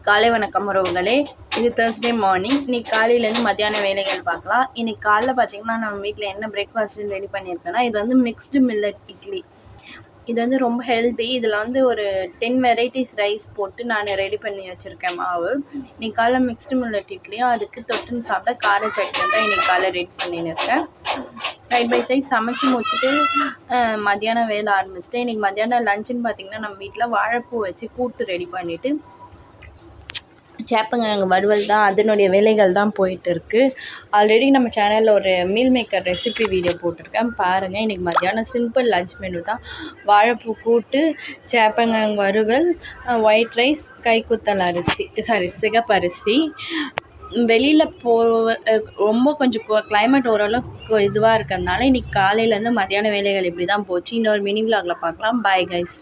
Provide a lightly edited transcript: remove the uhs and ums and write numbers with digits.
காலை வணக்கம் உறவுகளே. இது தேர்ஸ்டே மார்னிங். இன்றைக்கி காலையிலேருந்து மத்தியான வேலைகள் பார்க்கலாம். இன்றைக்கி காலைல பார்த்திங்கன்னா நம்ம வீட்டில் என்ன பிரேக்ஃபாஸ்ட்டு ரெடி பண்ணியிருக்கேன்னா, இது வந்து மிக்ஸ்டு மில்லட் இட்லி. இது வந்து ரொம்ப ஹெல்த்தி. இதில் வந்து ஒரு 10 வெரைட்டிஸ் ரைஸ் போட்டு நான் ரெடி பண்ணி வச்சுருக்கேன் மாவு. இன்றைக்கி காலைல மிக்ஸ்டு மில்லட் இட்லியும் அதுக்கு தொட்டுன்னு சாப்பிட்டா கார சட்னி தான் இன்றைக்கி காலைல ரெடி பண்ணியிருக்கேன். சைட் பை சைட் சமைச்சி முடிச்சுட்டு மத்தியானம் வேலை ஆரம்பிச்சிட்டேன். இன்றைக்கி மத்தியானம் லஞ்சுன்னு பார்த்திங்கன்னா நம்ம வீட்டில் வாழைப்பூ வச்சு கூட்டு ரெடி பண்ணிவிட்டு சேப்பங்கிழங்கு வறுவல் தான், அதனுடைய வேலைகள் தான் போயிட்டு இருக்குது. ஆல்ரெடி நம்ம சேனலில் ஒரு மீல் மேக்கர் ரெசிபி வீடியோ போட்டிருக்கேன், பாருங்கள். இன்றைக்கி மத்தியானம் சிம்பிள் லஞ்ச் மெனு தான். வாழைப்பூ கூட்டு, சேப்பங்கிழங்கு வறுவல், ஒயிட் ரைஸ், கைக்குத்தல் அரிசி, சிகப்பரிசி. வெளியில் ரொம்ப கொஞ்சம் கிளைமேட் ஓரளவுக்கு இதுவாக இருக்கிறதுனால இன்றைக்கி காலையிலேருந்து மத்தியான வேலைகள் இப்படி தான் போச்சு. இன்னொரு மினி விலாகில் பார்க்கலாம். Bye guys.